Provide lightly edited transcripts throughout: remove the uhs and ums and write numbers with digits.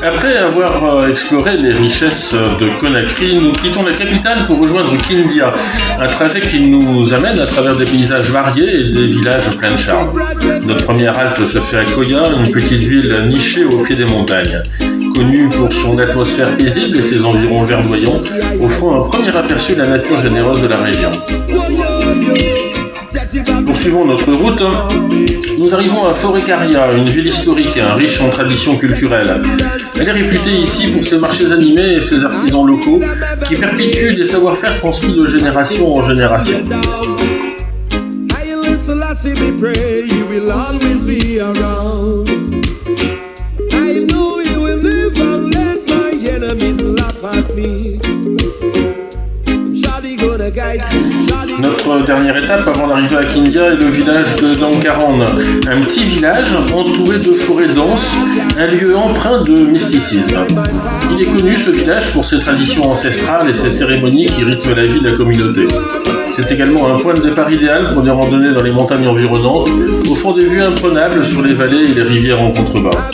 Après avoir exploré les richesses de Conakry, nous quittons la capitale pour rejoindre Kindia, un trajet qui nous amène à travers des paysages variés et des villages pleins de charme. Notre première halte se fait à Koya, une petite ville nichée au pied des montagnes. Connue pour son atmosphère paisible et ses environs verdoyants, offrant un premier aperçu de la nature généreuse de la région. Poursuivons notre route, nous arrivons à Forêt-Caria, une ville historique, riche en traditions culturelles. Elle est réputée ici pour ses marchés animés et ses artisans locaux qui perpétuent des savoir-faire transmis de génération en génération. Notre dernière étape avant d'arriver à Kindia est le village de Dankaran, un petit village entouré de forêts denses, un lieu empreint de mysticisme. Il est connu ce village pour ses traditions ancestrales et ses cérémonies qui rythment la vie de la communauté. C'est également un point de départ idéal pour des randonnées dans les montagnes environnantes, offrant des vues imprenables sur les vallées et les rivières en contrebas.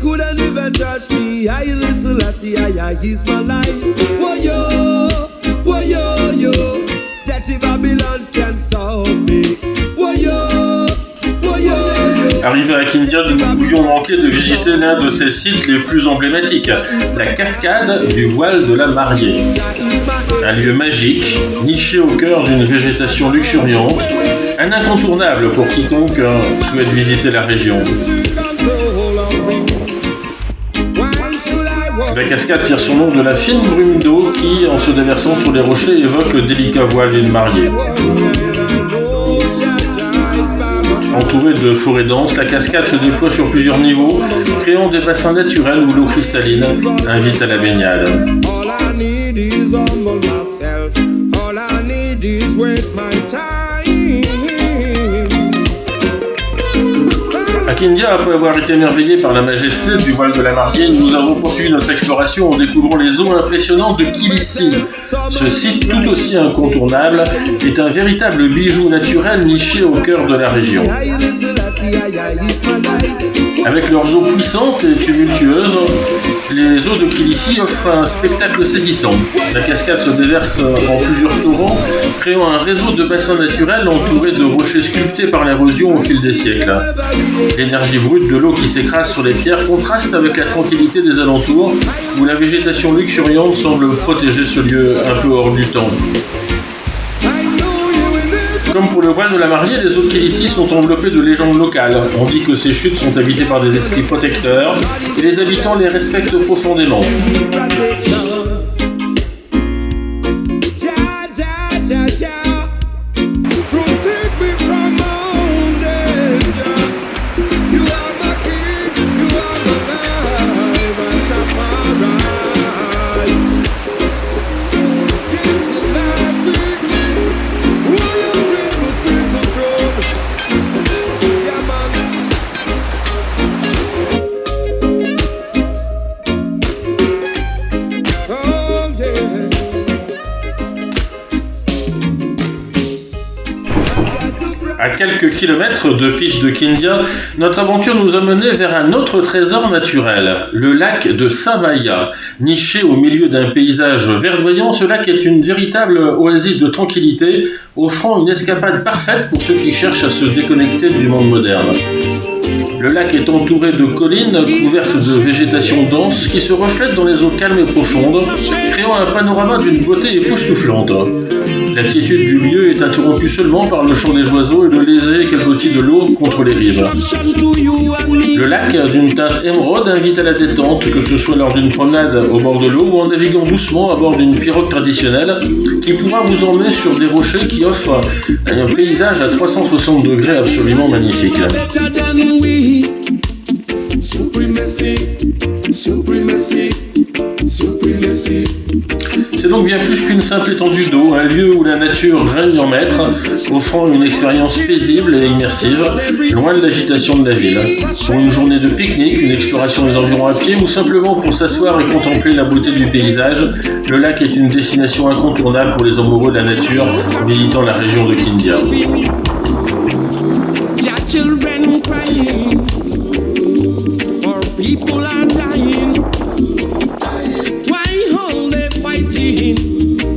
Couldn't even touch me. I listen, I see, I is my life. Whoa yo, yo. Dirty Babylon can't stop me. Whoa yo. Arrivé à Kindia, nous ne pouvions manquer de visiter l'un de ses sites les plus emblématiques, la cascade du voile de la mariée. Un lieu magique, niché au cœur d'une végétation luxuriante, un incontournable pour quiconque souhaite visiter la région. La cascade tire son nom de la fine brume d'eau qui, en se déversant sur les rochers, évoque le délicat voile d'une mariée. Entourée de forêts denses, la cascade se déploie sur plusieurs niveaux, créant des bassins naturels où l'eau cristalline invite à la baignade. À Kindia, après avoir été émerveillé par la majesté du voile de la mariée, nous avons poursuivi notre exploration en découvrant les eaux impressionnantes de Kilissi. Ce site, tout aussi incontournable, est un véritable bijou naturel niché au cœur de la région. Avec leurs eaux puissantes et tumultueuses, les eaux de Kilissi offrent un spectacle saisissant. La cascade se déverse en plusieurs torrents, créant un réseau de bassins naturels entourés de rochers sculptés par l'érosion au fil des siècles. L'énergie brute de l'eau qui s'écrase sur les pierres contraste avec la tranquillité des alentours, où la végétation luxuriante semble protéger ce lieu un peu hors du temps. Comme pour le voile de la mariée, les eaux de Kilissi sont enveloppées de légendes locales. On dit que ces chutes sont habitées par des esprits protecteurs et les habitants les respectent profondément. À quelques kilomètres de piste de Kindia, notre aventure nous a menés vers un autre trésor naturel, le lac de Sabaya. Niché au milieu d'un paysage verdoyant, ce lac est une véritable oasis de tranquillité, offrant une escapade parfaite pour ceux qui cherchent à se déconnecter du monde moderne. Le lac est entouré de collines couvertes de végétation dense qui se reflètent dans les eaux calmes et profondes, créant un panorama d'une beauté époustouflante. La quiétude du lieu est interrompue seulement par le chant des oiseaux et le léger clapotis de l'eau contre les rives. Le lac, d'une teinte émeraude, invite à la détente, que ce soit lors d'une promenade au bord de l'eau ou en naviguant doucement à bord d'une pirogue traditionnelle qui pourra vous emmener sur des rochers qui offrent un paysage à 360 degrés absolument magnifique. C'est donc bien plus qu'une simple étendue d'eau, un lieu où la nature règne en maître, offrant une expérience paisible et immersive, loin de l'agitation de la ville. Pour une journée de pique-nique, une exploration des environs à pied ou simplement pour s'asseoir et contempler la beauté du paysage, le lac est une destination incontournable pour les amoureux de la nature visitant la région de Kindia. People are dying. Why are they fighting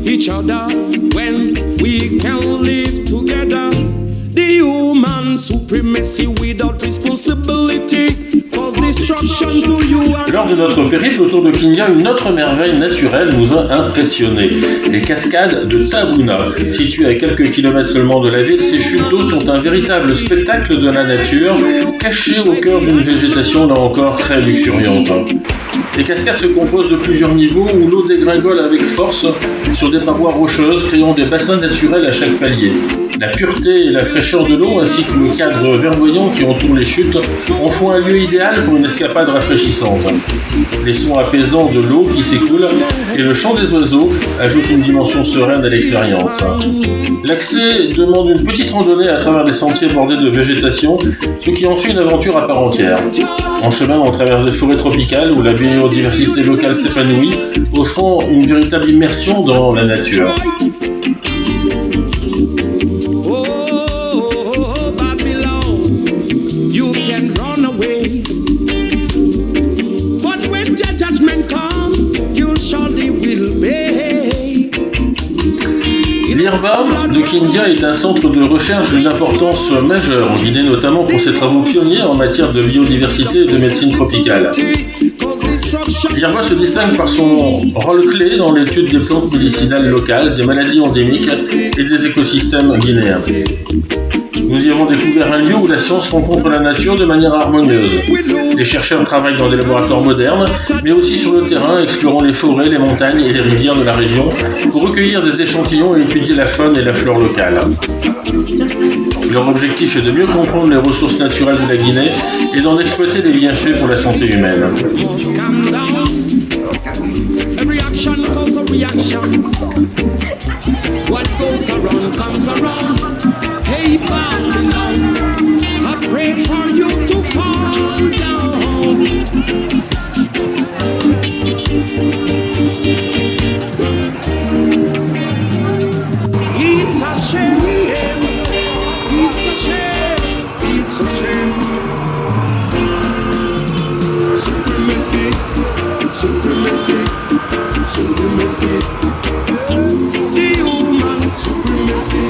each other when we can live together? The human supremacy without responsibility cause destruction to you. Lors de notre périple autour de Kindia, une autre merveille naturelle nous a impressionnés. Les cascades de Tabuna. Situées à quelques kilomètres seulement de la ville, ces chutes d'eau sont un véritable spectacle de la nature, caché au cœur d'une végétation là encore très luxuriante. Les cascades se composent de plusieurs niveaux où l'eau dégringole avec force sur des parois rocheuses, créant des bassins naturels à chaque palier. La pureté et la fraîcheur de l'eau, ainsi que le cadre verdoyant qui entoure les chutes, en font un lieu idéal pour une escapade rafraîchissante. Les sons apaisants de l'eau qui s'écoule et le chant des oiseaux ajoutent une dimension sereine à l'expérience. L'accès demande une petite randonnée à travers des sentiers bordés de végétation, ce qui en fait une aventure à part entière. En chemin, on traverse des forêts tropicales où la biodiversité locale s'épanouit, offrant une véritable immersion dans la nature. L'IRBA de Kindia est un centre de recherche d'une importance majeure en Guinée, notamment pour ses travaux pionniers en matière de biodiversité et de médecine tropicale. L'IRBA se distingue par son rôle clé dans l'étude des plantes médicinales locales, des maladies endémiques et des écosystèmes guinéens. Nous y avons découvert un lieu où la science rencontre la nature de manière harmonieuse. Les chercheurs travaillent dans des laboratoires modernes, mais aussi sur le terrain, explorant les forêts, les montagnes et les rivières de la région pour recueillir des échantillons et étudier la faune et la flore locale. Leur objectif est de mieux comprendre les ressources naturelles de la Guinée et d'en exploiter les bienfaits pour la santé humaine. Hey Babylon, I pray for you to fall down. It's a shame, it's a shame, it's a shame. Supremacy, supremacy, supremacy. The human supremacy.